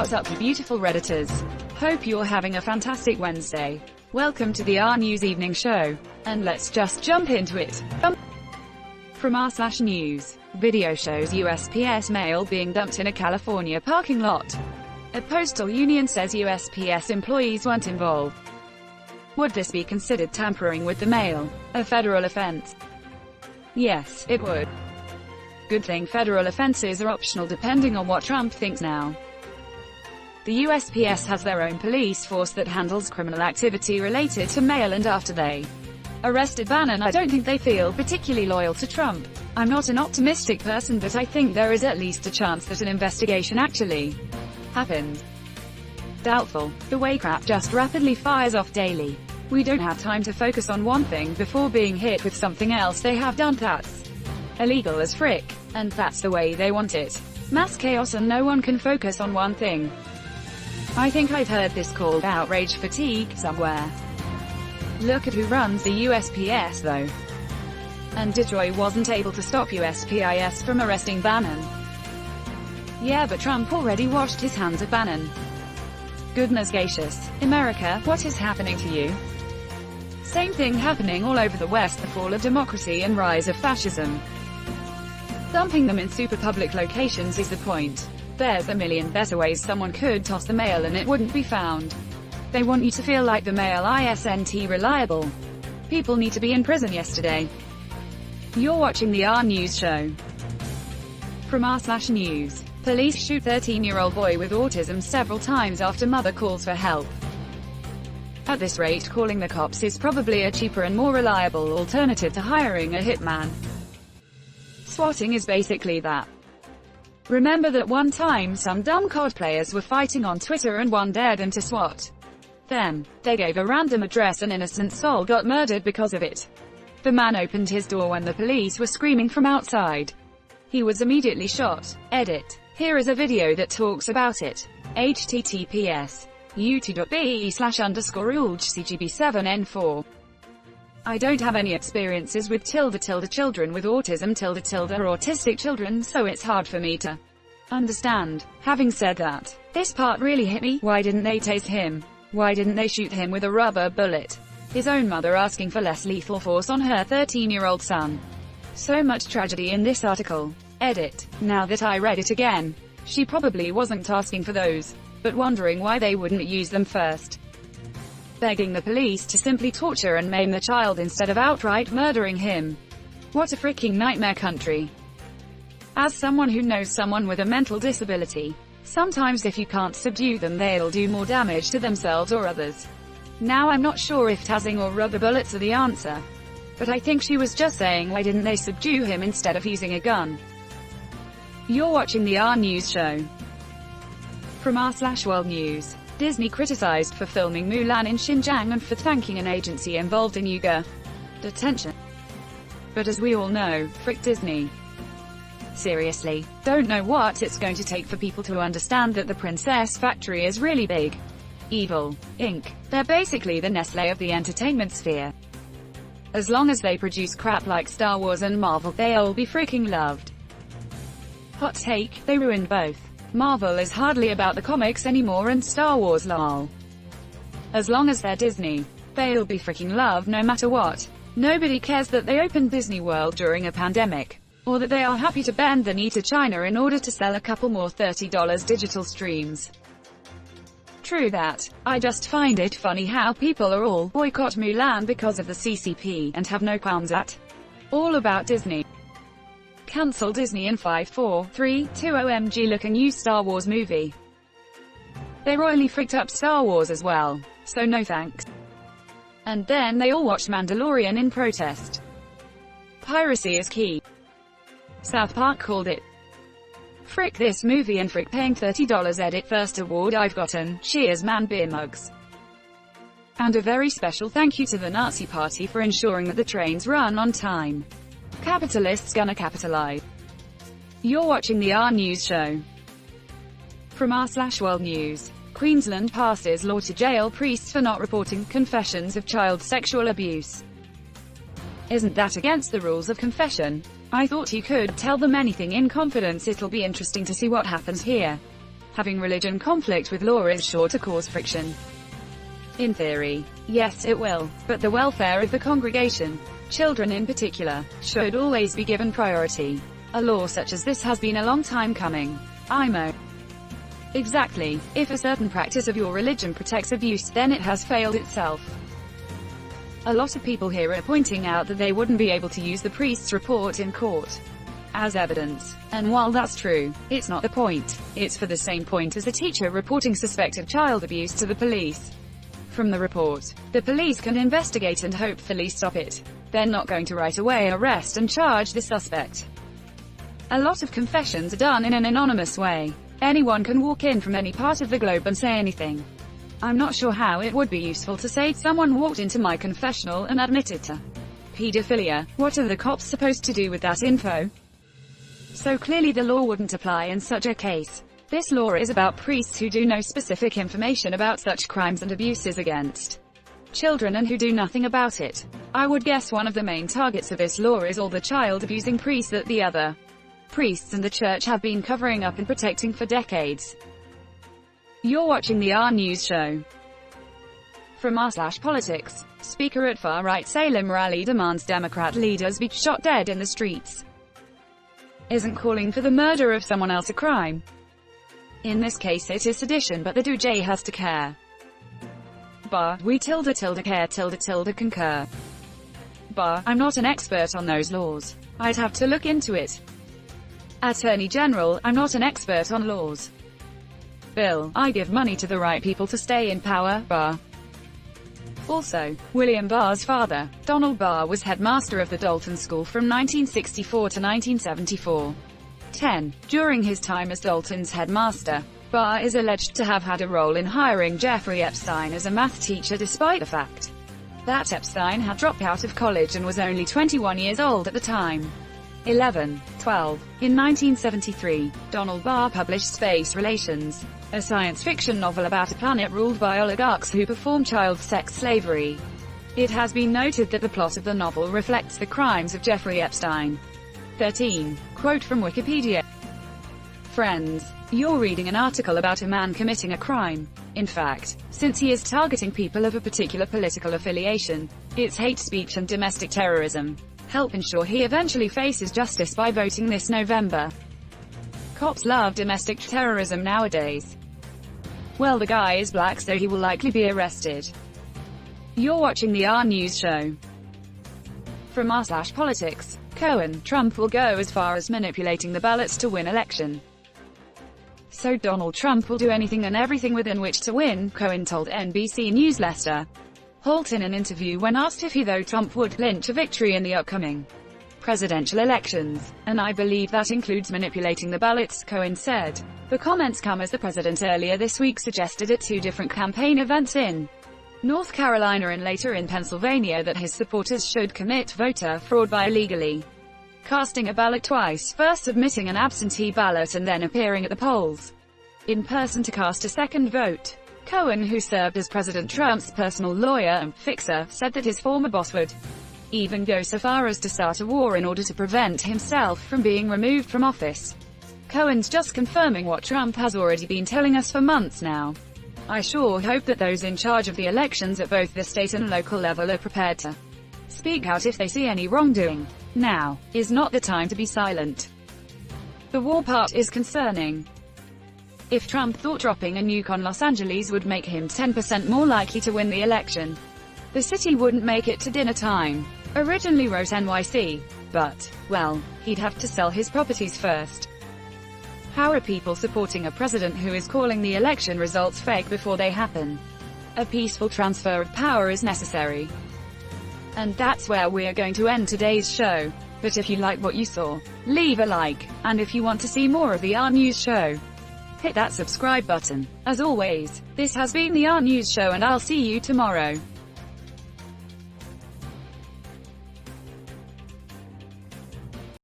What's up, you beautiful Redditors? Hope you're having a fantastic Wednesday. Welcome to the RNEWS Evening Show. And let's just jump into it. From r/news. Video shows USPS mail being dumped in a California parking lot. A postal union says USPS employees weren't involved. Would this be considered tampering with the mail? A federal offense? Yes, it would. Good thing federal offenses are optional depending on what Trump thinks now. The USPS has their own police force that handles criminal activity related to mail, and after they arrested Bannon, I don't think they feel particularly loyal to Trump. I'm not an optimistic person, but I think there is at least a chance that an investigation actually happened. Doubtful. The way crap just rapidly fires off daily. We don't have time to focus on one thing before being hit with something else they have done that's illegal as frick. And that's the way they want it. Mass chaos and no one can focus on one thing. I think I've heard this called outrage fatigue somewhere. Look at who runs the USPS though. And Detroit wasn't able to stop USPS from arresting Bannon. Yeah, but Trump already washed his hands of Bannon. Goodness gracious, America, what is happening to you? Same thing happening all over the West, the fall of democracy and rise of fascism. Dumping them in super public locations is the point. There's a million better ways someone could toss the mail and it wouldn't be found. They want you to feel like the mail isn't reliable. People need to be in prison yesterday. You're watching the RNEWS show. From r/news. Police shoot 13-year-old boy with autism several times after mother calls for help. At this rate, calling the cops is probably a cheaper and more reliable alternative to hiring a hitman. Swatting is basically that. Remember that one time some dumb COD players were fighting on Twitter and one dared them to SWAT. Then, they gave a random address, an innocent soul got murdered because of it. The man opened his door when the police were screaming from outside. He was immediately shot. Edit. Here is a video that talks about it. https youtube.be/_ulgcgb7n4. I don't have any experiences with children with autism or autistic children, so it's hard for me to understand. Having said that, this part really hit me. Why didn't they tase him? Why didn't they shoot him with a rubber bullet? His own mother asking for less lethal force on her 13-year-old son. So much tragedy in this article. Edit. Now that I read it again, she probably wasn't asking for those, but wondering why they wouldn't use them first. Begging the police to simply torture and maim the child instead of outright murdering him. What a freaking nightmare country. As someone who knows someone with a mental disability, sometimes if you can't subdue them, they'll do more damage to themselves or others. Now I'm not sure if tasing or rubber bullets are the answer, but I think she was just saying why didn't they subdue him instead of using a gun. You're watching the RNEWS show. From r/World News. Disney criticized for filming Mulan in Xinjiang and for thanking an agency involved in Uighur detention. But as we all know, frick Disney. Seriously, don't know what it's going to take for people to understand that the Princess Factory is really big. Evil, Inc. They're basically the Nestlé of the entertainment sphere. As long as they produce crap like Star Wars and Marvel, they'll be freaking loved. Hot take, they ruined both. Marvel is hardly about the comics anymore and Star Wars lol. As long as they're Disney, they'll be freaking loved no matter what. Nobody cares that they opened Disney World during a pandemic, or that they are happy to bend the knee to China in order to sell a couple more $30 digital streams. True that. I just find it funny how people are all boycott Mulan because of the CCP and have no qualms all about Disney. Cancel Disney in 5, 4, 3, 2 OMG, look, a new Star Wars movie. They royally fricked up Star Wars as well, so no thanks. And then they all watched Mandalorian in protest. Piracy is key. South Park called it. Frick this movie and frick paying $30. Edit. First award I've gotten, cheers man, beer mugs. And a very special thank you to the Nazi Party for ensuring that the trains run on time. Capitalists gonna capitalize. You're watching the RNEWS show. From r/World News. Queensland passes law to jail priests for not reporting confessions of child sexual abuse. Isn't that against the rules of confession? I thought you could tell them anything in confidence. It'll be interesting to see what happens here. Having religion conflict with law is sure to cause friction. In theory, yes it will, but the welfare of the congregation, children in particular, should always be given priority. A law such as this has been a long time coming. IMO. Exactly. If a certain practice of your religion protects abuse, then it has failed itself. A lot of people here are pointing out that they wouldn't be able to use the priest's report in court as evidence. And while that's true, it's not the point. It's for the same point as a teacher reporting suspected child abuse to the police. From the report, the police can investigate and hopefully stop it. They're not going to right away arrest and charge the suspect. A lot of confessions are done in an anonymous way. Anyone can walk in from any part of the globe and say anything. I'm not sure how it would be useful to say someone walked into my confessional and admitted to pedophilia. What are the cops supposed to do with that info? So clearly the law wouldn't apply in such a case. This law is about priests who do no specific information about such crimes and abuses against children and who do nothing about it. I would guess one of the main targets of this law is all the child-abusing priests that the other priests and the church have been covering up and protecting for decades. You're watching the RNEWS show. From r/politics, speaker at far-right Salem rally demands Democrat leaders be shot dead in the streets. Isn't calling for the murder of someone else a crime? In this case it is sedition, but the DJ has to care. We care concur. I'm not an expert on those laws. I'd have to look into it. Attorney General, I'm not an expert on laws. Bill, I give money to the right people to stay in power. Also, William Barr's father, Donald Barr, was headmaster of the Dalton School from 1964 to 1974. During his time as Dalton's headmaster, Barr is alleged to have had a role in hiring Jeffrey Epstein as a math teacher despite the fact that Epstein had dropped out of college and was only 21 years old at the time. In 1973, Donald Barr published Space Relations, a science fiction novel about a planet ruled by oligarchs who perform child sex slavery. It has been noted that the plot of the novel reflects the crimes of Jeffrey Epstein. Quote from Wikipedia. Friends, you're reading an article about a man committing a crime. In fact, since he is targeting people of a particular political affiliation, it's hate speech and domestic terrorism. Help ensure he eventually faces justice by voting this November. Cops love domestic terrorism nowadays. Well, the guy is black, so he will likely be arrested. You're watching the RNEWS show. From r/politics, Cohen, Trump will go as far as manipulating the ballots to win election. So Donald Trump will do anything and everything within which to win, Cohen told NBC News Lester Holt in an interview when asked if he thought Trump would clinch a victory in the upcoming presidential elections. And I believe that includes manipulating the ballots, Cohen said. The comments come as the president earlier this week suggested at two different campaign events in North Carolina and later in Pennsylvania that his supporters should commit voter fraud by illegally casting a ballot twice, first submitting an absentee ballot and then appearing at the polls in person to cast a second vote. Cohen, who served as President Trump's personal lawyer and fixer, said that his former boss would even go so far as to start a war in order to prevent himself from being removed from office. Cohen's just confirming what Trump has already been telling us for months now. I sure hope that those in charge of the elections at both the state and local level are prepared to speak out if they see any wrongdoing. Now is not the time to be silent. The war part is concerning. If Trump thought dropping a nuke on Los Angeles would make him 10% more likely to win the election, the city wouldn't make it to dinner time, originally wrote NYC. But, well, he'd have to sell his properties first. How are people supporting a president who is calling the election results fake before they happen? A peaceful transfer of power is necessary. And that's where we're going to end today's show. But if you like what you saw, leave a like, and if you want to see more of the RNEWS show, hit that subscribe button. As always, this has been the RNEWS show and I'll see you tomorrow.